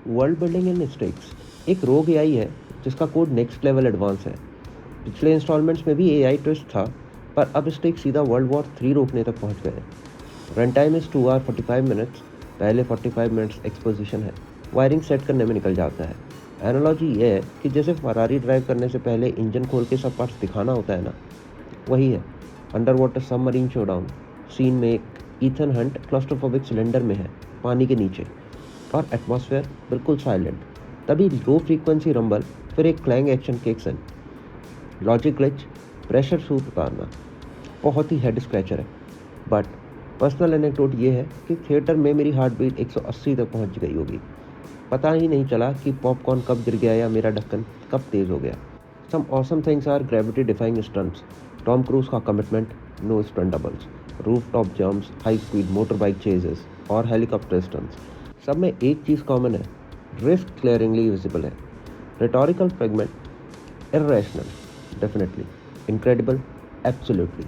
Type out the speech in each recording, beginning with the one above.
World building in stakes एक रोग AI है जिसका कोड नेक्स्ट लेवल एडवांस है। पिछले इंस्टॉलमेंट्स में भी एआई ट्विस्ट था, पर अब स्टेक सीधा वर्ल्ड वॉर 3 रोकने तक पहुंच गए। Run time is 2 hour 45 minutes, पहले 45 मिनट्स एक्सपोजिशन है, वायरिंग सेट करने में निकल जाता है। एनालॉजी ये है कि जैसे फरारी ड्राइव करने से पहले इंजन खोल के सब पार्ट्स दिखाना होता है ना, वही है। Under water submarine showdown scene में ईथन हंट क्लॉस्ट्रोफोबिक सिलेंडर में है, पानी के नीचे, और एटमॉस्फेयर बिल्कुल साइलेंट। तभी लो फ्रीक्वेंसी रंबल, फिर एक clang action kicks in. Logic glitch, pressure suit उतारना बहुत ही हेड स्क्रैचर है। बट पर्सनल एनेक्डोट ये है कि थिएटर में मेरी हार्ट बीट 180 तक पहुंच गई होगी। पता ही नहीं चला कि पॉपकॉर्न कब गिर गया या मेरा ढक्कन कब तेज हो गया। Some awesome things are gravity defying stunts, Tom Cruise का commitment, no stunt doubles, roof top jumps, high speed motor bike chases और हेलीकॉप्टर स्टंट्स। सब में एक चीज़ कॉमन है, रिस्क क्लियरिंगली विजिबल है। Rhetorical fragment, irrational, definitely, incredible, absolutely.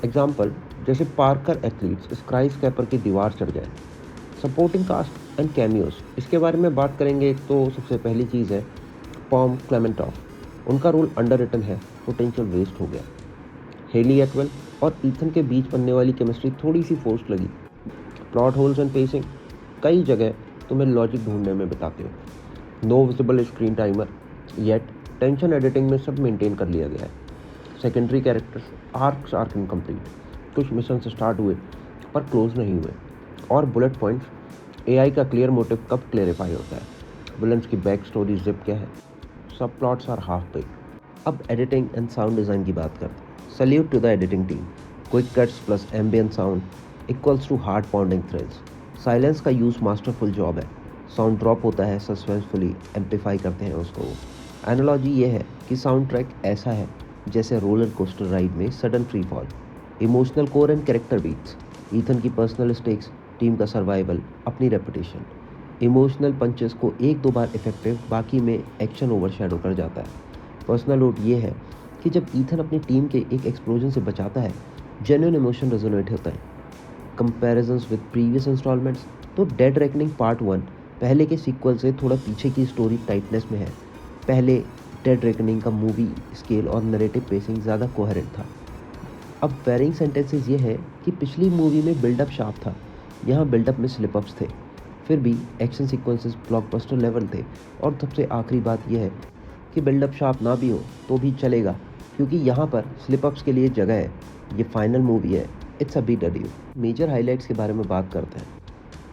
Example, जैसे parkour athletes skyscraper की दीवार चढ़ जाए। सपोर्टिंग कास्ट एंड कैमियोज, इसके बारे में बात करेंगे तो सबसे पहली चीज़ है पॉम क्लेमेंटॉफ। उनका रोल अंडर रिटन है, पोटेंशियल वेस्ट हो गया। हेली एटवेल और ईथन के बीच बनने वाली केमिस्ट्री थोड़ी सी फोर्स्ड लगी। प्लॉट होल्स एंड पेसिंग कई जगह तुम्हें लॉजिक ढूंढने में बिताते हो। No visible screen timer, yet tension editing में सब मेंटेन कर लिया गया है। Secondary characters arcs are incomplete, कुछ मिशन स्टार्ट हुए पर क्लोज नहीं हुए। और बुलेट पॉइंट्स, एआई का क्लियर मोटिव कब क्लेरिफाई होता है, विलन्स की बैक स्टोरी जिप क्या है, सब प्लॉट्स आर हाफ बेक। अब एडिटिंग एंड साउंड डिज़ाइन की बात करते हैं। Salute to the editing team. Quick cuts plus ambient sound equals to heart pounding thrills. Silence का यूज़ मास्टरफुल जॉब है। साउंड ड्रॉप होता है, सस्पेंसफुली एम्पलीफाई करते हैं उसको। एनालॉजी ये है कि साउंड ट्रैक ऐसा है जैसे रोलर कोस्टर राइड में sudden free fall. Emotional core and character beats, Ethan की पर्सनल स्टेक्स, टीम का सर्वाइवल, अपनी रेपुटेशन। इमोशनल पंचेस को एक दो बार इफेक्टिव, बाकी में एक्शन ओवरशैडो कर जाता है। पर्सनल नोट ये है कि जब ईथन अपनी टीम के एक एक्सप्लोजन से बचाता है, जेन्युइन इमोशन रेजोनेट होता है। कंपैरिजंस विद प्रीवियस इंस्टॉलमेंट्स, तो डेड रेकनिंग पार्ट 1 पहले के सीक्वल से थोड़ा पीछे की स्टोरी टाइटनेस में है। पहले डेड रेकनिंग का मूवी स्केल और नरेटिव पेसिंग ज़्यादा कोहेरेंट था। अब वेरिंग सेंटेंसेस ये है कि पिछली मूवी में बिल्डअप शार्प था, यहाँ बिल्डअप में स्लिपअप्स थे। फिर भी एक्शन सीक्वेंसेस ब्लॉकबस्टर लेवल थे। और सबसे आखिरी बात यह है कि बिल्डअप शार्प ना भी हो तो भी चलेगा, क्योंकि यहाँ पर स्लिपअप्स के लिए जगह है। ये फाइनल मूवी है, it's a BW। Major highlights के बारे में बात करते हैं।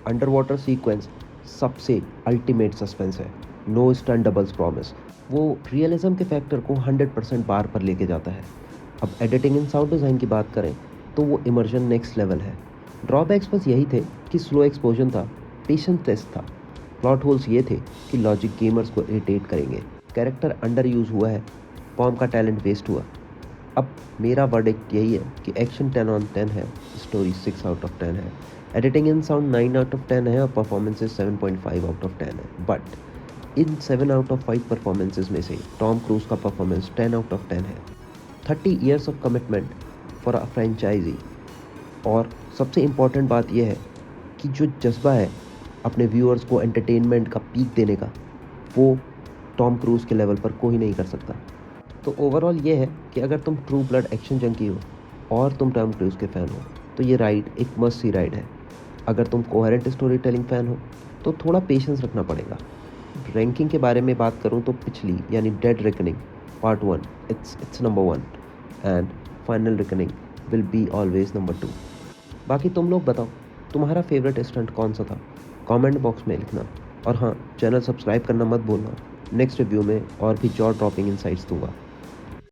अंडर वाटर सीक्वेंस सबसे अल्टीमेट सस्पेंस है। नो स्टंट डबल्स प्रॉमिस, वो रियलिज्म के फैक्टर को 100% बार पर लेके जाता है। अब एडिटिंग एंड साउंड डिज़ाइन की बात करें तो वो इमर्जन नेक्स्ट लेवल है। ड्रॉबैक्स बस यही थे कि स्लो एक्सपोजन था, पेशेंस टेस्ट था। प्लॉट होल्स ये थे कि लॉजिक गेमर्स को इरिटेट करेंगे। कैरेक्टर अंडर यूज़ हुआ है, पॉम का टैलेंट वेस्ट हुआ। अब मेरा वर्डिक्ट यही है कि एक्शन 10 on 10 है, स्टोरी 6 out of 10 है, editing and sound 9 out of 10 है और परफॉर्मेंसेज 7.5 out of 10 है। But in 7 out of 5 performances में से टॉम क्रूज का परफॉर्मेंस 10 out of 10 है। 30 years of commitment for a franchise. और सबसे इम्पॉर्टेंट बात यह है कि जो जज्बा है अपने व्यूअर्स को एंटरटेनमेंट का पीक देने का, वो टॉम क्रूज के लेवल पर कोई नहीं कर सकता। तो ओवरऑल ये है कि अगर तुम ट्रू ब्लड एक्शन जंकी हो और तुम टॉम क्रूज के फ़ैन हो तो ये राइड एक मस्ट सी राइड है। अगर तुम कोहेरेंट स्टोरी टेलिंग फ़ैन हो तो थोड़ा पेशेंस रखना पड़ेगा। रैंकिंग के बारे में बात करूँ तो पिछली यानी dead reckoning part 1 it's number 1 and final reckoning will be always number 2। बाकी तुम लोग बताओ तुम्हारा फेवरेट स्टंट कौन सा था, कमेंट बॉक्स में लिखना। और हाँ, चैनल सब्सक्राइब करना मत भूलना। नेक्स्ट रिव्यू में और भी जॉ ड्रॉपिंग इनसाइट्स दूंगा।